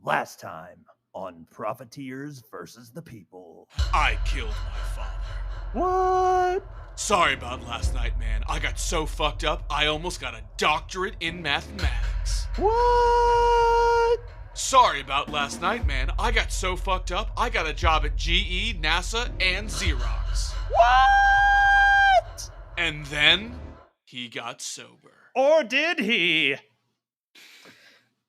Last time on Profiteers versus the People. I killed my father. What? Sorry about last night, man. I got so fucked up, I almost got a doctorate in mathematics. What? Sorry about last night, man. I got so fucked up, I got a job at GE, NASA, and Xerox. What? And then he got sober. Or did he?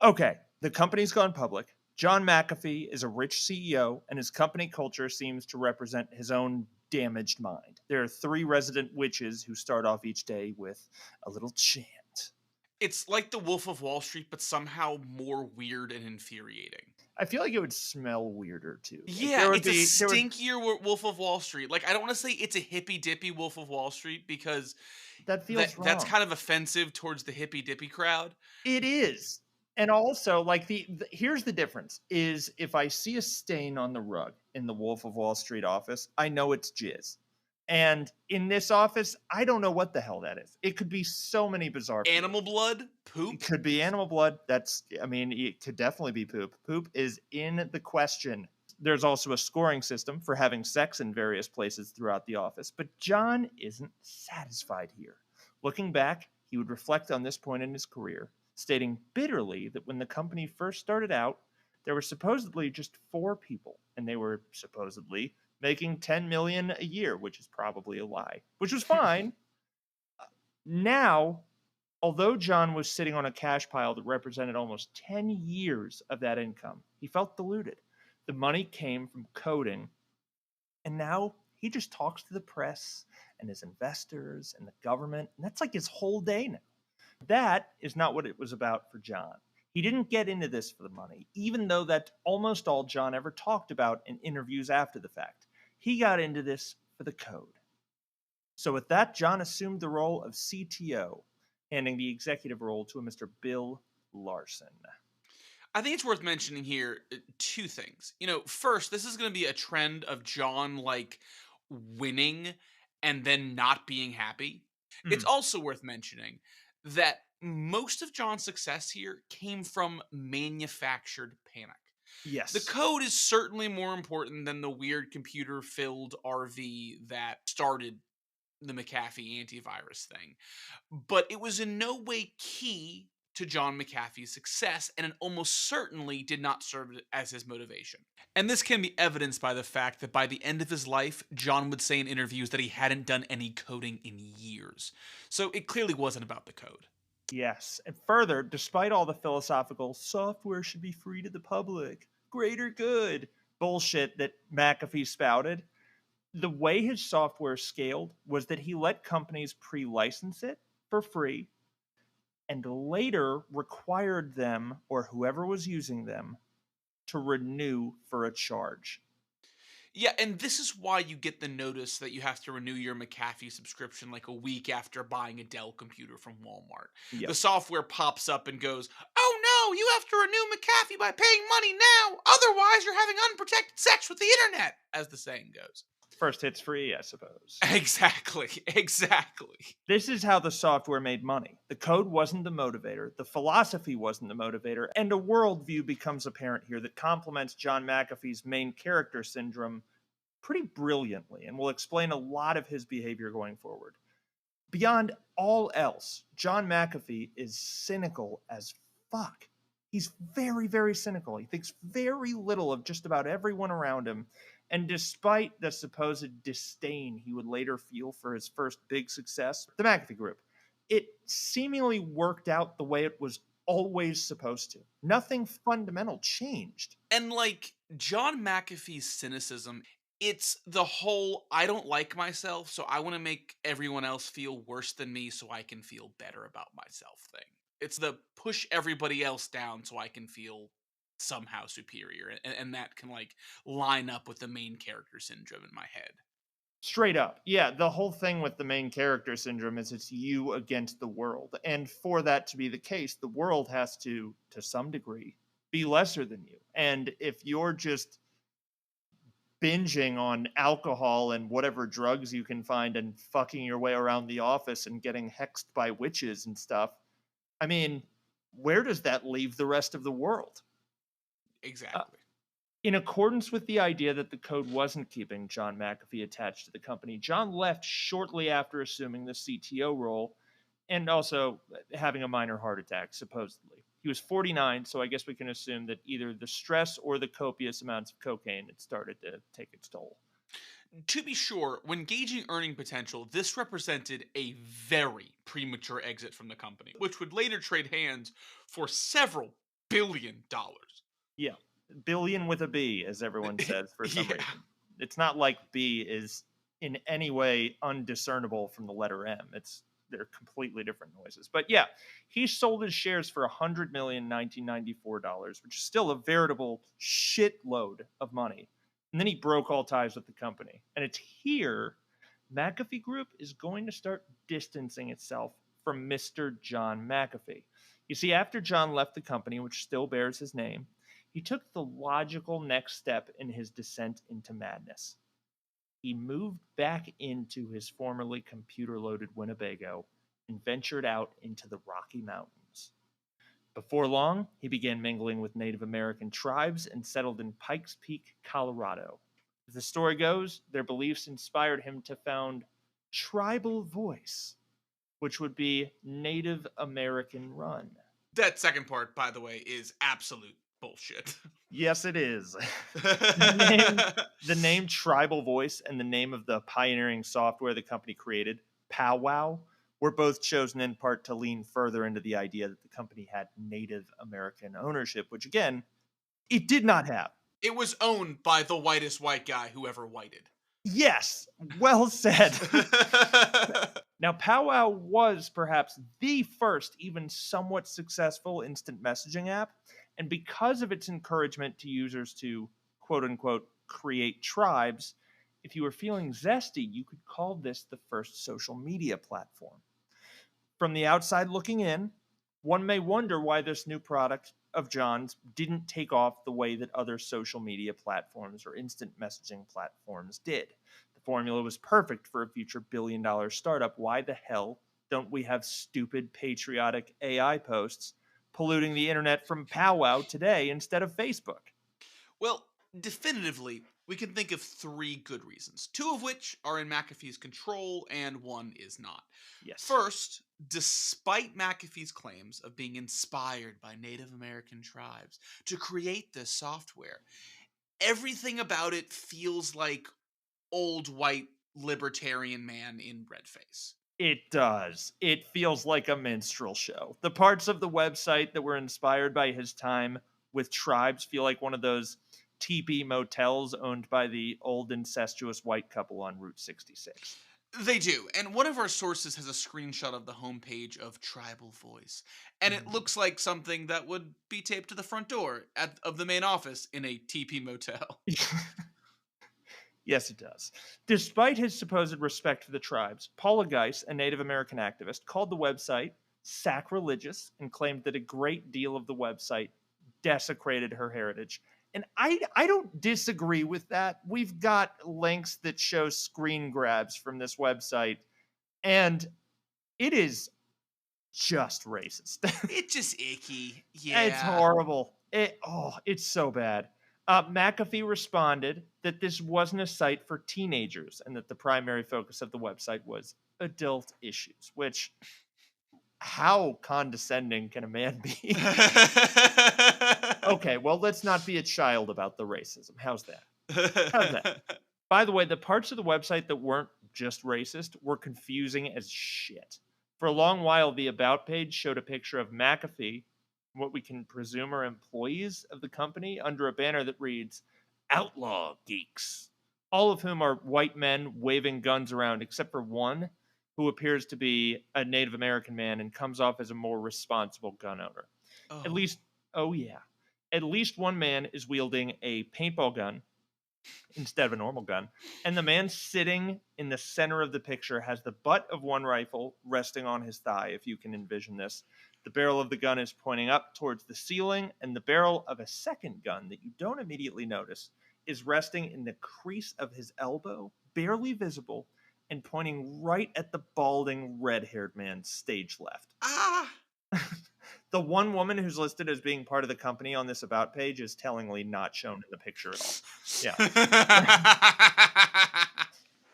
Okay, the company's gone public. John McAfee is a rich CEO, and his company culture seems to represent his own damaged mind. There are 3 resident witches who start off each day with a little chant. It's like the Wolf of Wall Street, but somehow more weird and infuriating. I feel like it would smell weirder too. Yeah, it's a stinkier Wolf of Wall Street. Like, I don't want to say it's a hippy-dippy Wolf of Wall Street because that feels wrong. That's kind of offensive towards the hippy-dippy crowd. It is. And also, like, here's the difference, is if I see a stain on the rug in the Wolf of Wall Street office, I know it's jizz. And in this office, I don't know what the hell that is. It could be so many bizarre things. Animal blood? Poop? It could be animal blood. It could definitely be poop. Poop is in the question. There's also a scoring system for having sex in various places throughout the office. But John isn't satisfied here. Looking back, he would reflect on this point in his career, stating bitterly that when the company first started out, there were supposedly just 4 people, and they were supposedly making $10 million a year, which is probably a lie, which was fine. Now, although John was sitting on a cash pile that represented almost 10 years of that income, he felt deluded. The money came from coding, and now he just talks to the press and his investors and the government, and that's like his whole day now. That is not what it was about for John. He didn't get into this for the money, even though that's almost all John ever talked about in interviews after the fact. He got into this for the code. So with that, John assumed the role of CTO, handing the executive role to a Mr. Bill Larson. I think it's worth mentioning here 2 things. First, this is going to be a trend of John, like, winning and then not being happy. It's also worth mentioning that most of John's success here came from manufactured panic. Yes. The code is certainly more important than the weird computer-filled RV that started the McAfee antivirus thing. But it was in no way key to John McAfee's success, and it almost certainly did not serve as his motivation. And this can be evidenced by the fact that by the end of his life, John would say in interviews that he hadn't done any coding in years. So it clearly wasn't about the code. Yes. And further, despite all the philosophical software should be free to the public, greater good bullshit that McAfee spouted, the way his software scaled was that he let companies pre-license it for free and later required them, or whoever was using them, to renew for a charge. Yeah, and this is why you get the notice that you have to renew your McAfee subscription like a week after buying a Dell computer from Walmart. Yep. The software pops up and goes, "Oh no, you have to renew McAfee by paying money now, otherwise you're having unprotected sex with the internet," as the saying goes. First hit's free, I suppose. Exactly. This is how the software made money. The code wasn't the motivator, the philosophy wasn't the motivator, and a worldview becomes apparent here that complements John McAfee's main character syndrome pretty brilliantly, and will explain a lot of his behavior going forward. Beyond all else, John McAfee is cynical as fuck. He's very, very cynical. He thinks very little of just about everyone around him. And despite the supposed disdain he would later feel for his first big success, the McAfee Group, it seemingly worked out the way it was always supposed to. Nothing fundamental changed. And like John McAfee's cynicism, it's the whole I don't like myself, so I want to make everyone else feel worse than me so I can feel better about myself thing. It's the push everybody else down so I can feel somehow superior, and that can like line up with the main character syndrome in my head. Straight up. Yeah, the whole thing with the main character syndrome is it's you against the world. And for that to be the case, the world has to some degree, be lesser than you. And if you're just binging on alcohol and whatever drugs you can find and fucking your way around the office and getting hexed by witches and stuff, I mean, where does that leave the rest of the world? exactly. In accordance with the idea that the code wasn't keeping John McAfee attached to the company, John left shortly after assuming the CTO role and also having a minor heart attack, supposedly. He was 49, so I guess we can assume that either the stress or the copious amounts of cocaine had started to take its toll. To be sure, when gauging earning potential, this represented a very premature exit from the company, which would later trade hands for several $billion. Yeah, billion with a B, as everyone says for some Yeah. reason. It's not like B is in any way undiscernible from the letter M. They're completely different noises. But yeah, he sold his shares for $100 million in 1994, which is still a veritable shitload of money. And then he broke all ties with the company. And it's here McAfee Group is going to start distancing itself from Mr. John McAfee. You see, after John left the company, which still bears his name, he took the logical next step in his descent into madness. He moved back into his formerly computer loaded Winnebago and ventured out into the Rocky Mountains. Before long, he began mingling with Native American tribes and settled in Pikes Peak, Colorado. As the story goes, their beliefs inspired him to found Tribal Voice, which would be Native American Run. That second part, by the way, is absolute bullshit. Yes, it is. The name Tribal Voice and the name of the pioneering software the company created, Powwow, were both chosen in part to lean further into the idea that the company had Native American ownership, which again, it did not have. It was owned by the whitest white guy who ever whited. Yes, well said. Now, Powwow was perhaps the first, even somewhat successful instant messaging app, and because of its encouragement to users to quote unquote create tribes, if you were feeling zesty, you could call this the first social media platform. From the outside looking in, one may wonder why this new product of John's didn't take off the way that other social media platforms or instant messaging platforms did. The formula was perfect for a future billion-dollar startup. Why the hell don't we have stupid patriotic AI posts polluting the internet from Powwow today instead of Facebook? Well, definitively, we can think of three good reasons, two of which are in McAfee's control and one is not. Yes. First, despite McAfee's claims of being inspired by Native American tribes to create this software, everything about it feels like old white libertarian man in red face. It does. It feels like a minstrel show. The parts of the website that were inspired by his time with tribes feel like one of those teepee motels owned by the old incestuous white couple on Route 66. They do, and one of our sources has a screenshot of the homepage of Tribal Voice, and it looks like something that would be taped to the front door of the main office in a TP motel. Yes, it does. Despite his supposed respect for the tribes, Paula Geiss, a Native American activist, called the website sacrilegious and claimed that a great deal of the website desecrated her heritage. And I don't disagree with that. We've got links that show screen grabs from this website, and it is just racist. It's just icky. It's Yeah. horrible. It's so bad. McAfee responded that this wasn't a site for teenagers and that the primary focus of the website was adult issues, which, how condescending can a man be? Okay, well, let's not be a child about the racism. How's that? How's that? By the way, the parts of the website that weren't just racist were confusing as shit. For a long while, the About page showed a picture of McAfee, what we can presume are employees of the company, under a banner that reads, Outlaw Geeks, all of whom are white men waving guns around, except for one who appears to be a Native American man and comes off as a more responsible gun owner. At Oh. least, oh yeah, at least one man is wielding a paintball gun instead of a normal gun. And the man sitting in the center of the picture has the butt of one rifle resting on his thigh, if you can envision this. The barrel of the gun is pointing up towards the ceiling, and the barrel of a second gun that you don't immediately notice is resting in the crease of his elbow, barely visible, and pointing right at the balding red-haired man's stage left. Ah! The one woman who's listed as being part of the company on this about page is tellingly not shown in the picture at all. Yeah.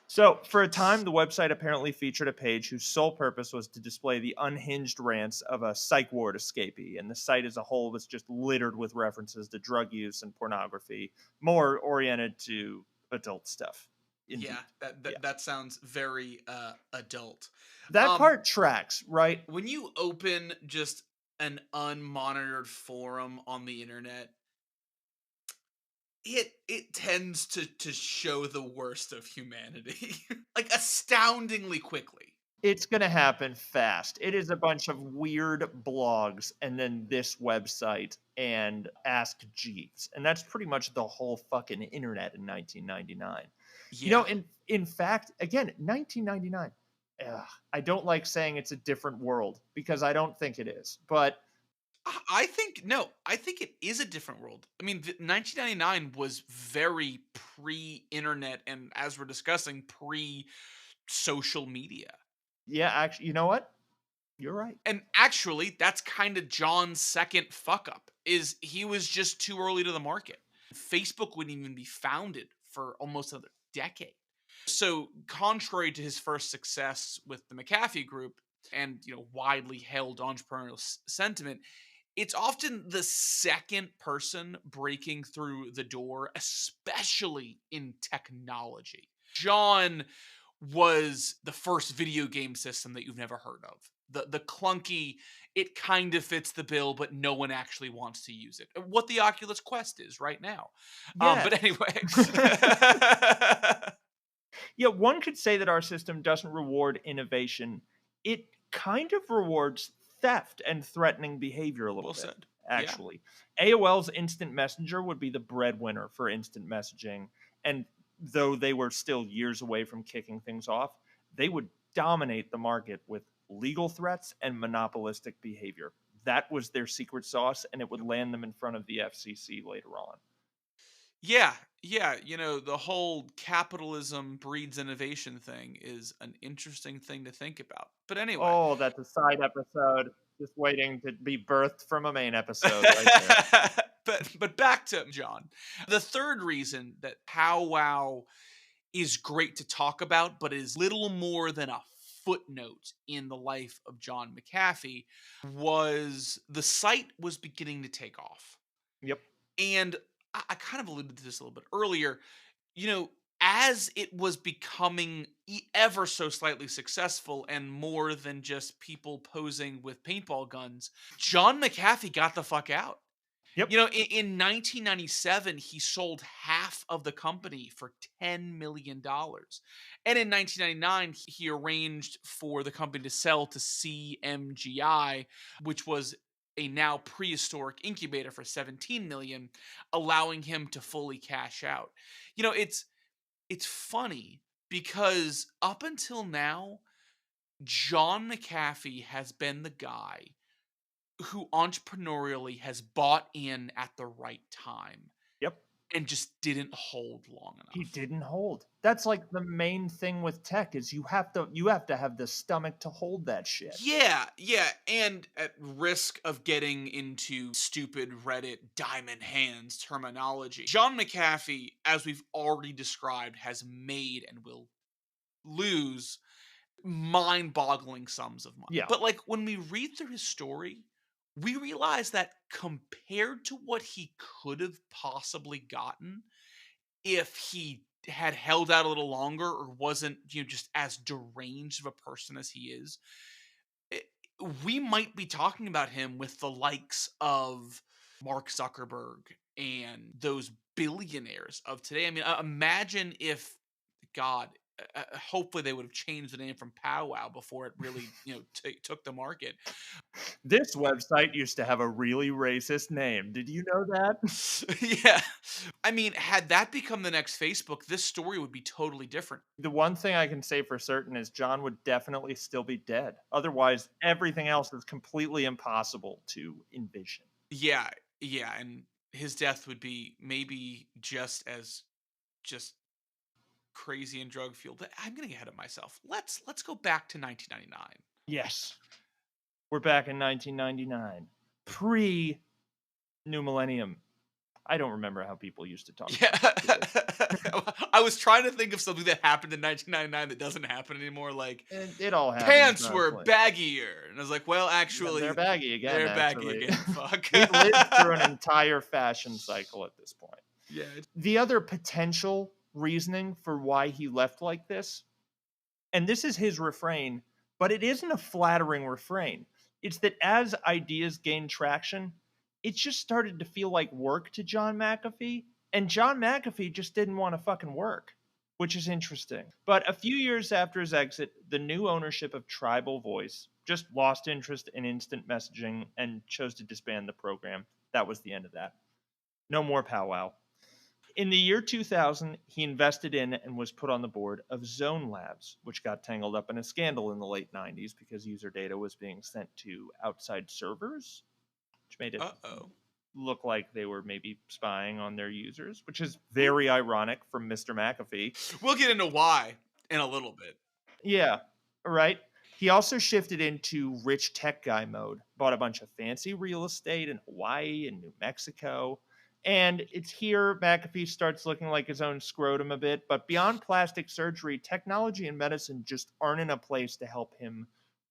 So, for a time, the website apparently featured a page whose sole purpose was to display the unhinged rants of a psych ward escapee, and the site as a whole was just littered with references to drug use and pornography, more oriented to adult stuff. Indeed. Yeah, that, Yeah. that that sounds very adult. That Um, part tracks, right? when you open just an unmonitored forum on the internet, it tends to show the worst of humanity, like astoundingly quickly. It's going to happen fast. It is a bunch of weird blogs and then this website and Ask Jeeves. And that's pretty much the whole fucking internet in 1999. You know, Yeah. in fact, again, 1999. I don't like saying it's a different world because I don't think it is. But I think no, I think it is a different world. I mean, 1999 was very pre-internet and, as we're discussing, pre-social media. yeah, actually, you know what? You're right. And actually, that's kind of John's second fuck up, is he was just too early to the market. Facebook wouldn't even be founded for almost another decade. So, contrary to his first success with the McAfee group and, widely held entrepreneurial sentiment, it's often the second person breaking through the door, especially in technology. John was the first video game system that you've never heard of. The clunky, it kind of fits the bill, but no one actually wants to use it. What the Oculus Quest is right now. Yeah. But anyway. Yeah, one could say that our system doesn't reward innovation. It kind of rewards theft and threatening behavior a little Well bit, said. Yeah. actually. AOL's Instant Messenger would be the breadwinner for instant messaging. And though they were still years away from kicking things off, they would dominate the market with legal threats and monopolistic behavior. That was their secret sauce, and it would land them in front of the FCC later on. Yeah, yeah, the whole capitalism breeds innovation thing is an interesting thing to think about. But anyway. Oh, that's a side episode just waiting to be birthed from a main episode right there. but back to John. The third reason that powwow is great to talk about, but is little more than a footnote in the life of John McAfee, was the site was beginning to take off. Yep. And I kind of alluded to this a little bit earlier. You know, as it was becoming ever so slightly successful and more than just people posing with paintball guns, John McAfee got the fuck out. Yep. In 1997, he sold half of the company for $10 million. And in 1999, he arranged for the company to sell to CMGI, which was a now prehistoric incubator, for 17 million, allowing him to fully cash out. It's funny because up until now, John McAfee has been the guy who entrepreneurially has bought in at the right time Yep. and just didn't hold long He enough. didn't hold. That's like the main thing with tech is you have to have the stomach to hold that shit. Yeah, yeah, and at risk of getting into stupid Reddit diamond hands terminology, John McAfee, as we've already described, has made and will lose mind-boggling sums of money. Yeah. But like when we read through his story, we realize that compared to what he could have possibly gotten if he had held out a little longer or wasn't, just as deranged of a person as he is, it- we might be talking about him with the likes of Mark Zuckerberg and those billionaires of today. I mean, imagine if, God, hopefully they would have changed the name from Powwow before it really, took the market. This website used to have a really racist name. Did you know that? Yeah. I mean, had that become the next Facebook, this story would be totally different. The one thing I can say for certain is John would definitely still be dead. Otherwise, everything else is completely impossible to envision. Yeah, yeah, and his death would be maybe just as just crazy and drug fueled. I'm gonna get ahead of myself. Let's go back to 1999. Yes. We're back in 1999. pre New Millennium. I don't remember how people used to talk Yeah. about computers. I was trying to think of something that happened in 1999 that doesn't happen anymore. Like, And it all happens pants were mostly. baggier. And I was like, well, Yeah, actually, they're baggy again, they're baggy actually. again. Fuck. We've lived through an entire fashion cycle at this point. Yeah. The other potential reasoning for why he left like this, and this is his refrain, but it isn't a flattering refrain. It's that as ideas gained traction, it just started to feel like work to John McAfee, and John McAfee just didn't want to fucking work, which is interesting. But a few years after his exit, the new ownership of Tribal Voice just lost interest in instant messaging and chose to disband the program. That was the end of that. No more powwow. In the year 2000, he invested in and was put on the board of Zone Labs, which got tangled up in a scandal in the late 90s because user data was being sent to outside servers, which made it Uh-oh. look like they were maybe spying on their users, which is very ironic from Mr. McAfee. We'll get into why in a little bit. Yeah, right. He also shifted into rich tech guy mode, bought a bunch of fancy real estate in Hawaii and New Mexico. And it's here McAfee starts looking like his own scrotum a bit. But beyond plastic surgery, technology and medicine just aren't in a place to help him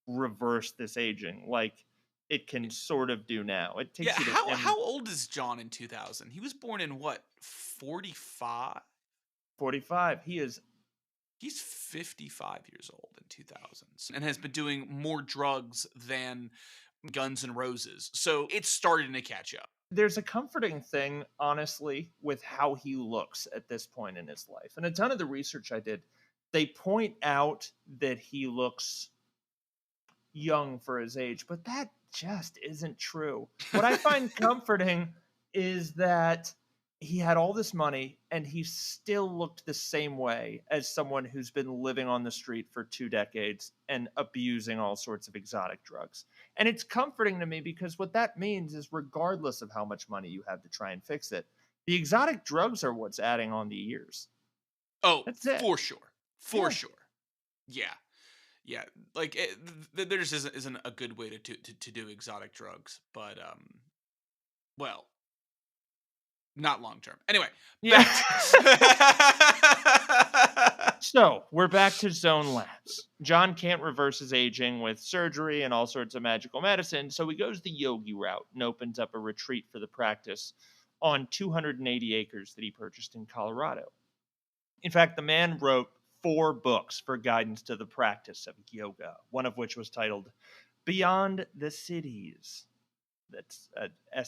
reverse this aging like it can sort of do now. It Yeah, takes you to how old is John in 2000? He was born in what, 45? 45. He is He's 55 years old in 2000 and has been doing more drugs than Guns N' Roses. So it's starting to catch up. there's a comforting thing, honestly, with how he looks at this point in his life. And a ton of the research I did, they point out that he looks young for his age, but that just isn't true. What I find comforting is that he had all this money and he still looked the same way as someone who's been living on the street for 2 decades and abusing all sorts of exotic drugs. And it's comforting to me because what that means is, regardless of how much money you have to try and fix it, the exotic drugs are what's adding on the years. Oh, That's it. for sure. For Yeah. sure. Yeah. Yeah. Like, there just isn't a good way to do exotic drugs. But, well, not long term. Anyway. Yeah. Back So we're back to Zone Labs. John can't reverse his aging with surgery and all sorts of magical medicine, so he goes the yogi route and opens up a retreat for the practice on 280 acres that he purchased in Colorado. In fact, the man wrote 4 books for guidance to the practice of yoga, one of which was titled Beyond the Cities. That's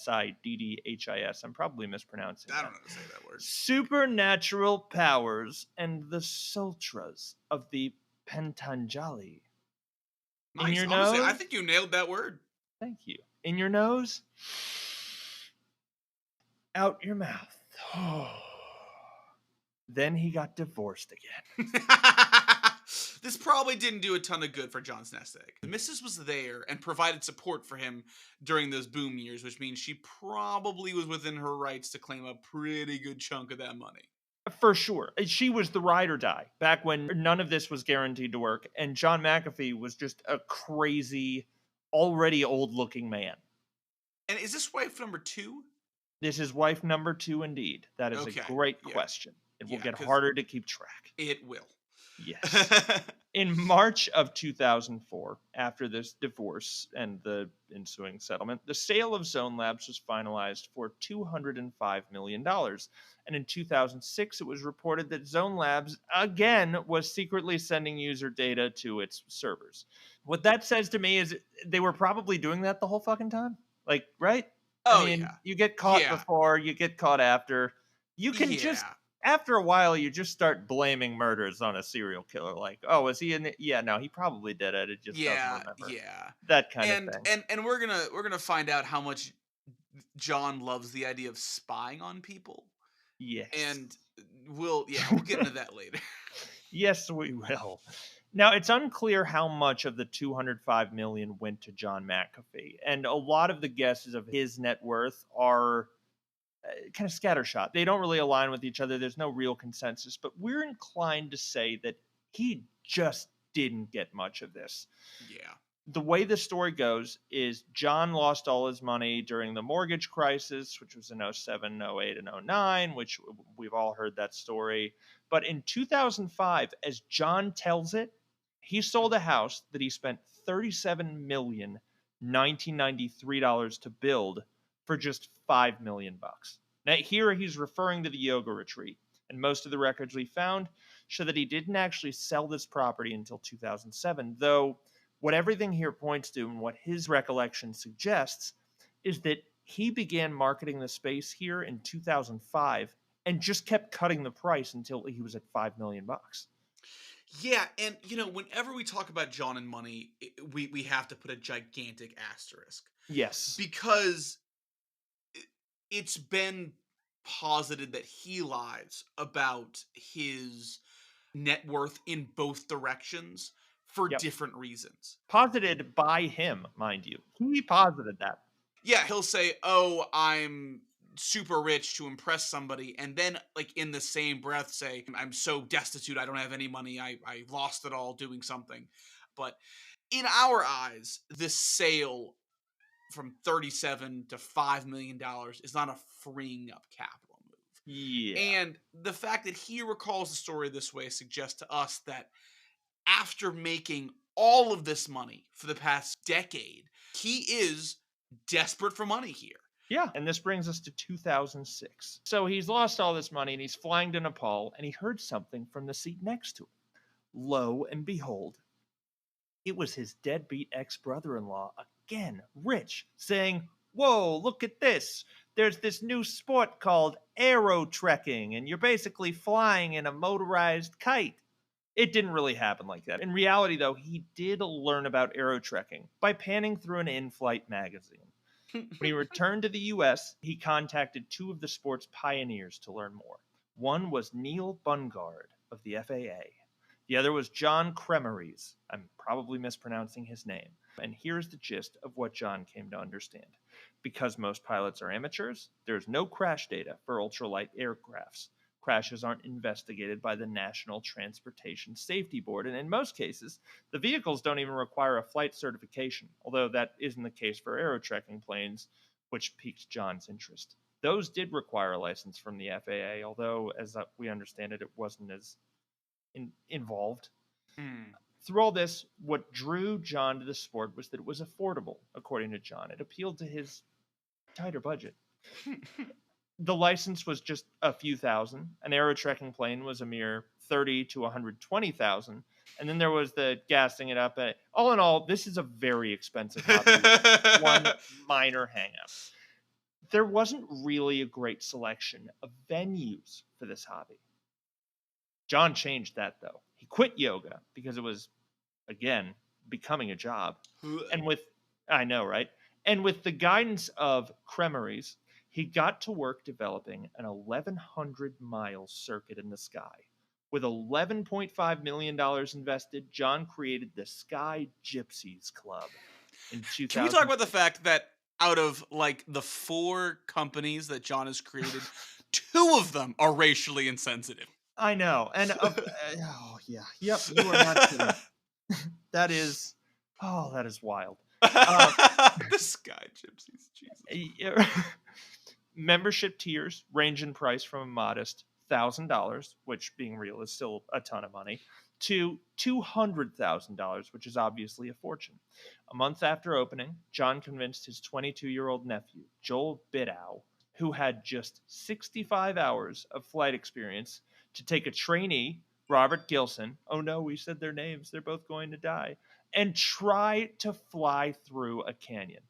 Siddhis. I'm probably mispronouncing I that. don't know how to say that word. Supernatural powers and the sutras of the Patanjali. Nice. In your Honestly, nose? I think you nailed that word. Thank you. In your nose, out your mouth. Then he got divorced again. This probably didn't do a ton of good for John's nest egg. The missus was there and provided support for him during those boom years, which means she probably was within her rights to claim a pretty good chunk of that money. For sure. She was the ride or die back when none of this was guaranteed to work. And John McAfee was just a crazy, already old looking man. And is this wife number 2? This is wife number 2, indeed. That is Okay, a great yeah. question. It will Yeah, get 'cause harder to keep track. It will. Yes. In March of 2004, after this divorce and the ensuing settlement, the sale of Zone Labs was finalized for $205 million. And in 2006, it was reported that Zone Labs, again, was secretly sending user data to its servers. What that says to me is they were probably doing that the whole fucking time. Like, right? Oh, I mean, yeah. you get caught Yeah. before, you get caught after. You can Yeah. just, after a while, you just start blaming murders on a serial killer. Like, oh, was he in it? Yeah, no, he probably did it. It just doesn't remember. Yeah. That kind of thing. And we're gonna find out how much John loves the idea of spying on people. Yes. And we'll get into that later. Yes, we will. Now, it's unclear how much of the $205 million went to John McAfee, and a lot of the guesses of his net worth are kind of scattershot. They don't really align with each other. There's no real consensus, but we're inclined to say that he just didn't get much of this. Yeah. The way the story goes is John lost all his money during the mortgage crisis, which was in '07, '08, and '09, which we've all heard that story. But in 2005, as John tells it, he sold a house that he spent $37,1993 to build for just $5 million. Now, here he's referring to the yoga retreat, and most of the records we found show that he didn't actually sell this property until 2007, though what everything here points to and what his recollection suggests is that he began marketing the space here in 2005 and just kept cutting the price until he was at $5 million. Yeah, and whenever we talk about John and money, we have to put a gigantic asterisk Yes. because it's been posited that he lies about his net worth in both directions for Yep. different reasons. Posited by him, mind you. He posited that. Yeah, he'll say, "Oh, I'm super rich to impress somebody," and then, like, in the same breath say, "I'm so destitute, I don't have any money, I lost it all doing something." But in our eyes, this sale from 37 to $5 million is not a freeing up capital move. Yeah. And the fact that he recalls the story this way suggests to us that after making all of this money for the past decade, he is desperate for money here. Yeah, and this brings us to 2006. So he's lost all this money and he's flying to Nepal and he heard something from the seat next to him. Lo and behold, it was his deadbeat ex-brother-in-law, again, Rich, saying, "Whoa, look at this. There's this new sport called aero trekking, and you're basically flying in a motorized kite." It didn't really happen like that. In reality, though, he did learn about aero trekking by panning through an in-flight magazine. When he returned to the US, he contacted two of the sport's pioneers to learn more. One was Neil Bungard of the FAA. The other was John Cremeries. I'm probably mispronouncing his name. And here's the gist of what John came to understand. Because most pilots are amateurs, there's no crash data for ultralight aircrafts. Crashes aren't investigated by the National Transportation Safety Board, and in most cases, the vehicles don't even require a flight certification, although that isn't the case for aerotrekking planes, which piqued John's interest. Those did require a license from the FAA, although, as we understand it, it wasn't as involved. Through all this, what drew John to the sport was that it was affordable, according to John. It appealed to his tighter budget. The license was just a few thousand. An aerotrekking plane was a mere 30 to 120,000. And then there was the gassing it up. All in all, this is a very expensive hobby. One minor hang-up. There wasn't really a great selection of venues for this hobby. John changed that, though. He quit yoga because it was, again, becoming a job. And I know, right? And with the guidance of Cremeries, he got to work developing an 1,100-mile circuit in the sky. With $11.5 million invested, John created the Sky Gypsies Club in 2000. Can we talk about the fact that out of, like, the 4 companies that John has created, 2 of them are racially insensitive? I know. And, oh, yeah. Yep, you are not kidding. That is wild. The Sky Gypsies, Jesus. Membership tiers range in price from a modest $1,000, which being real is still a ton of money, to $200,000, which is obviously a fortune. A month after opening, John convinced his 22-year-old nephew, Joel Bidow, who had just 65 hours of flight experience, to take a trainee, Robert Gilson. Oh no, we said their names. They're both going to die. And try to fly through a canyon.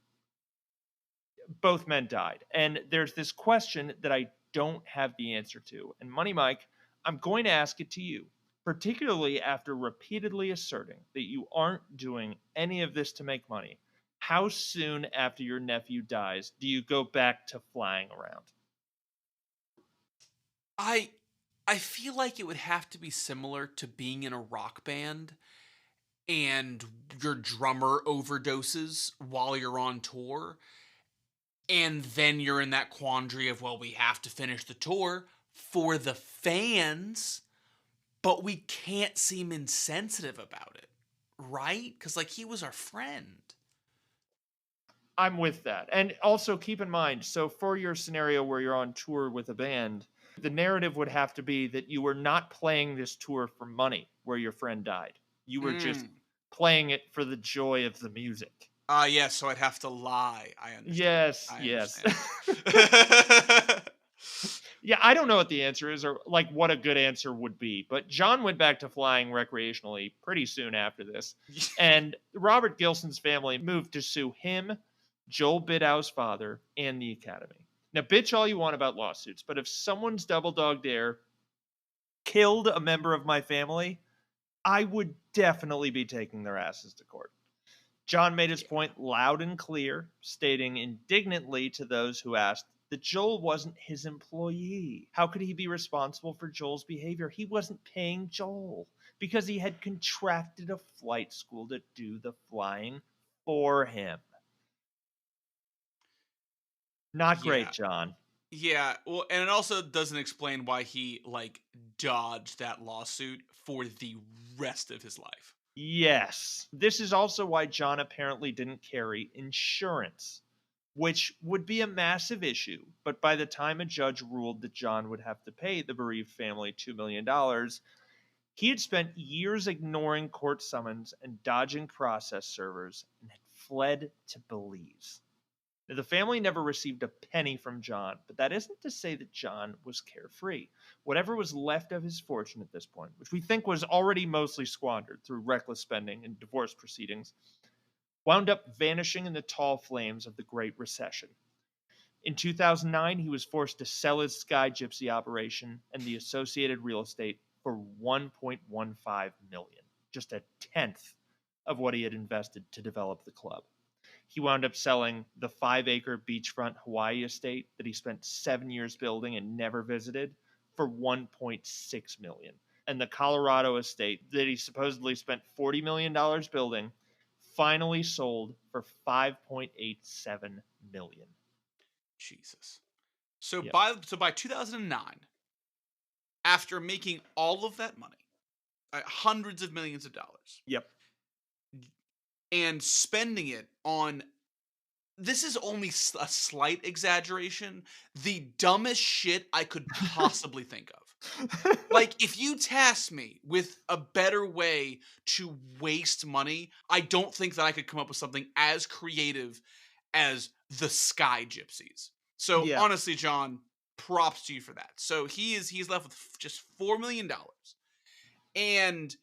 Both men died. And there's this question that I don't have the answer to. And Money Mike, I'm going to ask it to you, particularly after repeatedly asserting that you aren't doing any of this to make money. How soon after your nephew dies do you go back to flying around? I feel like it would have to be similar to being in a rock band and your drummer overdoses while you're on tour. And then you're in that quandary of, well, we have to finish the tour for the fans, but we can't seem insensitive about it, right? Because like he was our friend. I'm with that. And also keep in mind, so for your scenario where you're on tour with a band, the narrative would have to be that you were not playing this tour for money where your friend died. You were just Mm. playing it for the joy of the music. Yeah, so I'd have to lie. I understand. Yes, I yes. understand. Yeah, I don't know what the answer is or like what a good answer would be, but John went back to flying recreationally pretty soon after this. And Robert Gilson's family moved to sue him, Joel Bidow's father, and the Academy. Now, bitch all you want about lawsuits, but if someone's double dog dare killed a member of my family, I would definitely be taking their asses to court. John made his Yeah. point loud and clear, stating indignantly to those who asked that Joel wasn't his employee. How could he be responsible for Joel's behavior? He wasn't paying Joel because he had contracted a flight school to do the flying for him. Not Yeah. great, John. Yeah, well, and it also doesn't explain why he like dodged that lawsuit for the rest of his life. Yes. This is also why John apparently didn't carry insurance, which would be a massive issue. But by the time a judge ruled that John would have to pay the bereaved family $2 million, he had spent years ignoring court summons and dodging process servers and had fled to Belize. Now, the family never received a penny from John, but that isn't to say that John was carefree. Whatever was left of his fortune at this point, which we think was already mostly squandered through reckless spending and divorce proceedings, wound up vanishing in the tall flames of the Great Recession. In 2009, he was forced to sell his Sky Gypsy operation and the associated real estate for 1.15 million, just a tenth of what he had invested to develop the club. He wound up selling the 5-acre beachfront Hawaii estate that he spent 7 years building and never visited for 1.6 million. And the Colorado estate that he supposedly spent $40 million building finally sold for 5.87 million. Jesus. So Yep. by 2009, after making all of that money, hundreds of millions of dollars, Yep. and spending it on, this is only a slight exaggeration, the dumbest shit I could possibly think of. Like, if you task me with a better way to waste money, I don't think that I could come up with something as creative as the Sky Gypsies. So Yeah. honestly, John, props to you for that. So he's left with just $4 million, and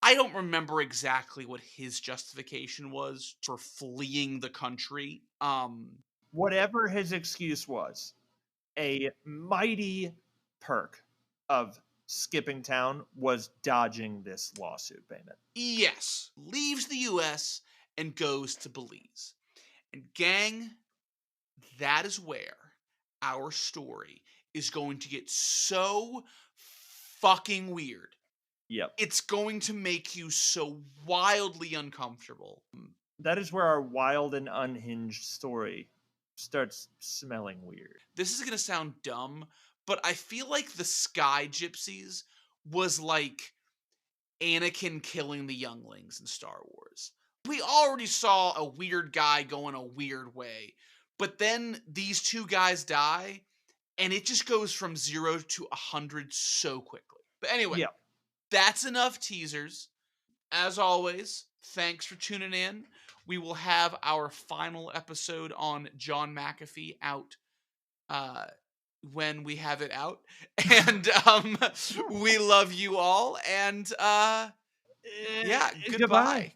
I don't remember exactly what his justification was for fleeing the country. Whatever his excuse was, a mighty perk of skipping town was dodging this lawsuit payment. Yes, leaves the U.S. and goes to Belize. And gang, that is where our story is going to get so fucking weird. Yep. It's going to make you so wildly uncomfortable. That is where our wild and unhinged story starts smelling weird. This is going to sound dumb, but I feel like the Sky Gypsies was like Anakin killing the younglings in Star Wars. We already saw a weird guy going a weird way, but then these two guys die, and it just goes from 0 to 100 so quickly. But anyway, Yep. that's enough teasers. As always, thanks for tuning in. We will have our final episode on John McAfee out uh, when we have it out. And we love you all. And yeah, Goodbye. goodbye.